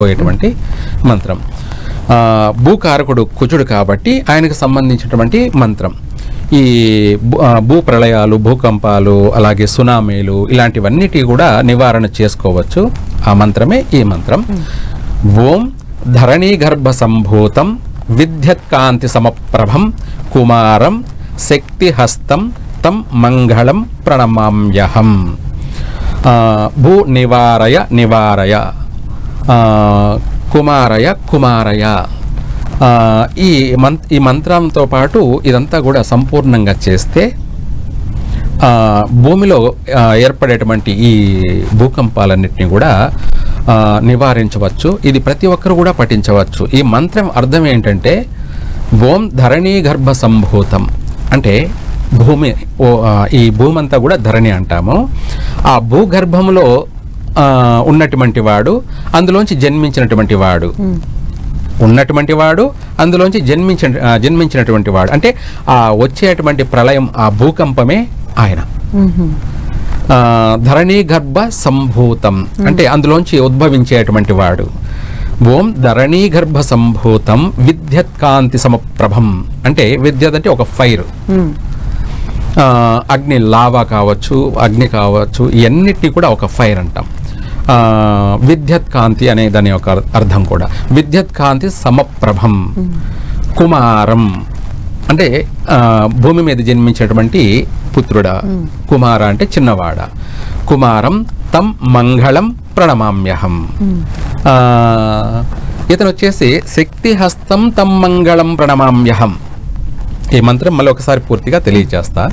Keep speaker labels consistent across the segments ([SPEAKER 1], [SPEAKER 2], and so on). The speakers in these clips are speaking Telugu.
[SPEAKER 1] పోయేటువంటి మంత్రం. భూకారకుడు కుజుడు కాబట్టి ఆయనకు సంబంధించినటువంటి మంత్రం. ఈ భూ ప్రళయాలు, భూకంపాలు, అలాగే సునామీలు ఇలాంటివన్నిటి కూడా నివారణ చేసుకోవచ్చు. ఆ మంత్రమే ఈ మంత్రం. ఓం ధరణీ గర్భ సంభూతం విద్యుత్కాంతి సమప్రభం కుమారం శక్తిహస్తం తం మంగళం ప్రణమామ్యహం. భూ నివారయ నివారయ, కుమారయ కుమారయ. ఈ మంత్రంతో పాటు ఇదంతా కూడా సంపూర్ణంగా చేస్తే భూమిలో ఏర్పడేటువంటి ఈ భూకంపాలన్నింటినీ కూడా నివారించవచ్చు. ఇది ప్రతి ఒక్కరు కూడా పఠించవచ్చు. ఈ మంత్రం అర్థం ఏంటంటే ఓం ధరణీ గర్భ సంభూతం అంటే భూమి, ఈ భూమి అంతా కూడా ధరణి అంటాము. ఆ భూగర్భంలో ఉన్నటువంటి వాడు, అందులోంచి జన్మించినటువంటి వాడు, ఉన్నటువంటి వాడు, అందులోంచి జన్మించినటువంటి వాడు అంటే ఆ వచ్చేటువంటి ప్రళయం, ఆ భూకంపమే ఆయన. ధరణీ గర్భ సంభూతం అంటే అందులోంచి ఉద్భవించేటువంటి వాడు. ఓం ధరణీ గర్భ సంభూతం విద్యుత్కాంతి సమప్రభం అంటే విద్యుత్ అంటే ఒక ఫైర్, అగ్ని, లావా కావచ్చు, అగ్ని కావచ్చు, ఇవన్నిటినీ కూడా ఒక ఫైర్ అంటాం. విద్యుత్ కాంతి అనే దాని యొక్క అర్థం కూడా. విద్యుత్ కాంతి సమప్రభం. కుమారం అంటే భూమి మీద జన్మించేటువంటి పుత్రుడా, కుమార అంటే చిన్నవాడ. కుమారం తం మంగళం ప్రణమామ్యహం. ఇతను వచ్చేసి శక్తిహస్తం తం మంగళం ప్రణమామ్యహం. ఈ మంత్రం మళ్ళీ ఒకసారి పూర్తిగా తెలియజేస్తా.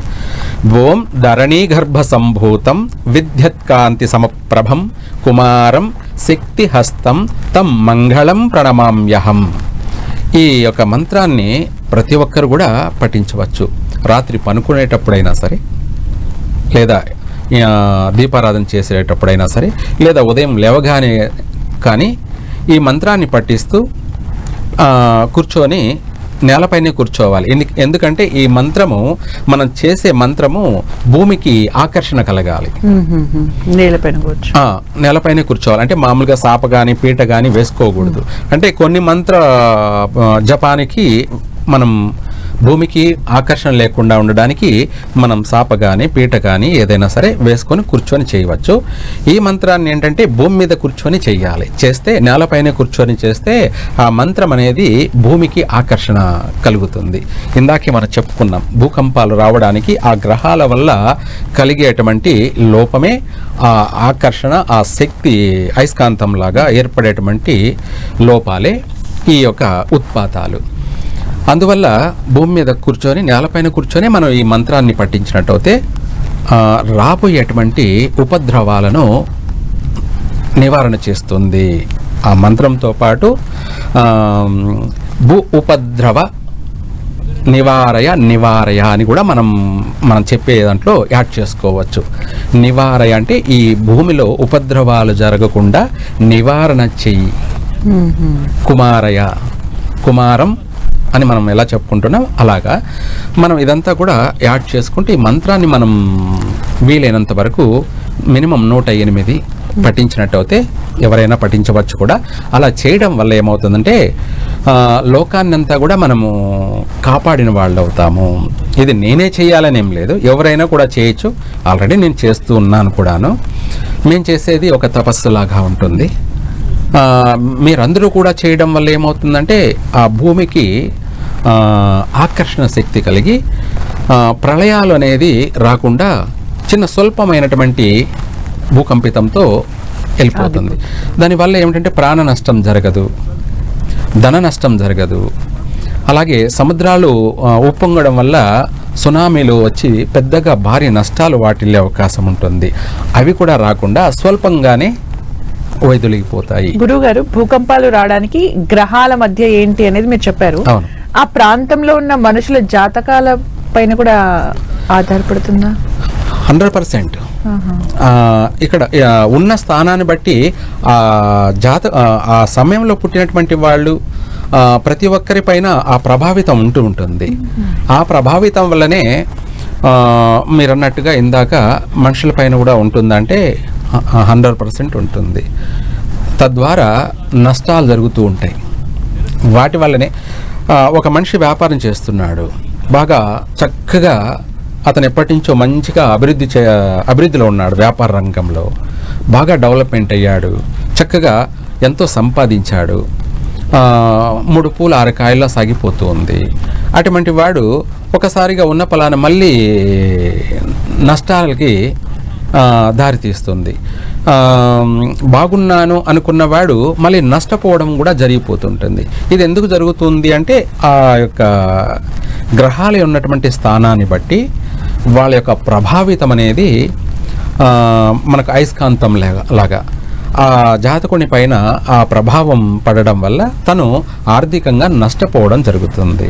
[SPEAKER 1] ఓం ధరణీ గర్భ సంభూతం విద్యుత్కాంతి సమప్రభం కుమారం శక్తిహస్తం తం మంగళం ప్రణమామ్యహం. ఈ యొక్క మంత్రాన్ని ప్రతి ఒక్కరు కూడా పఠించవచ్చు. రాత్రి పనుకునేటప్పుడైనా సరే, లేదా దీపారాధన చేసేటప్పుడైనా సరే, లేదా ఉదయం లేవగానే కానీ ఈ మంత్రాన్ని పఠిస్తూ కూర్చొని నేలపైనే కూర్చోవాలి. ఎందుకంటే ఈ మంత్రము, మనం చేసే మంత్రము భూమికి ఆకర్షణ కలగాలి. నేలపైనే కూర్చోవాలి. అంటే మామూలుగా సాప కానీ పీట కానీ వేసుకోకూడదు. అంటే కొన్ని మంత్ర జపానికి మనం భూమికి ఆకర్షణ లేకుండా ఉండడానికి మనం సాప కానీ పీట కానీ ఏదైనా సరే వేసుకొని కూర్చొని చేయవచ్చు. ఈ మంత్రాన్ని ఏంటంటే భూమి మీద కూర్చొని చేయాలి. చేస్తే నేలపైన కూర్చొని చేస్తే ఆ మంత్రం అనేది భూమికి ఆకర్షణ కలుగుతుంది. ఇందాకే మనం చెప్పుకున్నాం, భూకంపాలు రావడానికి ఆ గ్రహాల వల్ల కలిగేటువంటి లోపమే ఆ ఆకర్షణ, ఆ శక్తి అయస్కాంతంలాగా ఏర్పడేటువంటి లోపాలే ఈ యొక్క ఉత్పాతాలు. అందువల్ల భూమి మీద కూర్చొని, నేలపైన కూర్చొని మనం ఈ మంత్రాన్ని పఠించినట్టయితే రాబోయేటువంటి ఉపద్రవాలను నివారణ చేస్తుంది. ఆ మంత్రంతో పాటు భూ ఉపద్రవ నివారయ నివారయ అని కూడా మనం చెప్పే దాంట్లో యాడ్ చేసుకోవచ్చు. నివారయ అంటే ఈ భూమిలో ఉపద్రవాలు జరగకుండా నివారణ చెయ్యి. కుమారయ, కుమారం అని మనం ఎలా చెప్పుకుంటున్నాం అలాగా మనం ఇదంతా కూడా యాడ్ చేసుకుంటే ఈ మంత్రాన్ని మనం వీలైనంత వరకు మినిమం 108 పఠించినట్టయితే ఎవరైనా పఠించవచ్చు కూడా. అలా చేయడం వల్ల ఏమవుతుందంటే లోకాన్నంతా కూడా మనము కాపాడిన వాళ్ళు అవుతాము. ఇది నేనే చేయాలని ఏం లేదు, ఎవరైనా కూడా చేయొచ్చు. ఆల్రెడీ నేను చేస్తూ ఉన్నాను కూడాను. మేము చేసేది ఒక తపస్సులాగా ఉంటుంది. మీరందరూ కూడా చేయడం వల్ల ఏమవుతుందంటే ఆ భూమికి ఆకర్షణ శక్తి కలిగి ప్రళయాలు అనేది రాకుండా చిన్న స్వల్పమైనటువంటి భూకంపితంతో వెళ్ళిపోతుంది. దానివల్ల ఏమిటంటే ప్రాణ నష్టం జరగదు, ధన నష్టం జరగదు. అలాగే సముద్రాలు ఉప్పొంగడం వల్ల సునామీలు వచ్చి పెద్దగా భారీ నష్టాలు వాటిల్లే అవకాశం ఉంటుంది. అవి కూడా రాకుండా స్వల్పంగానే వైదొలిగిపోతాయి.
[SPEAKER 2] గురువు గారు, భూకంపాలు రావడానికి గ్రహాల మధ్య ఏంటి అనేది మీరు చెప్పారు. ఆ ప్రాంతంలో ఉన్న మనుషుల జాతకాల పైన కూడా ఆధారపడుతుందా?
[SPEAKER 1] 100%. ఇక్కడ ఉన్న స్థానాన్ని బట్టి ఆ సమయంలో పుట్టినటువంటి వాళ్ళు ప్రతి ఒక్కరి పైన ఆ ప్రభావితం ఉంటుంది. ఆ ప్రభావితం వల్లనే మీరు అన్నట్టుగా ఇందాక మనుషుల పైన కూడా ఉంటుందంటే 100% ఉంటుంది. తద్వారా నష్టాలు జరుగుతూ ఉంటాయి. వాటి వల్లనే ఒక మనిషి వ్యాపారం చేస్తున్నాడు, బాగా చక్కగా అతను ఎప్పటి నుంచో మంచిగా అభివృద్ధిలో ఉన్నాడు, వ్యాపార రంగంలో బాగా డెవలప్మెంట్ అయ్యాడు, చక్కగా ఎంతో సంపాదించాడు, 3 పూలు 6 కాయల్లా సాగిపోతూ ఉంది. అటువంటి వాడు ఒకసారిగా ఉన్న పలాన మళ్ళీ నష్టాలకి దారితీస్తుంది. బాగున్నాను అనుకున్నవాడు మళ్ళీ నష్టపోవడం కూడా జరిగిపోతుంటుంది. ఇది ఎందుకు జరుగుతుంది అంటే ఆ యొక్క గ్రహాలు ఉన్నటువంటి స్థానాన్ని బట్టి వాళ్ళ యొక్క ప్రభావితం అనేది మనకు అయస్కాంతం లాగా ఆ జాతకుని పైన ఆ ప్రభావం పడడం వల్ల తను ఆర్థికంగా నష్టపోవడం జరుగుతుంది.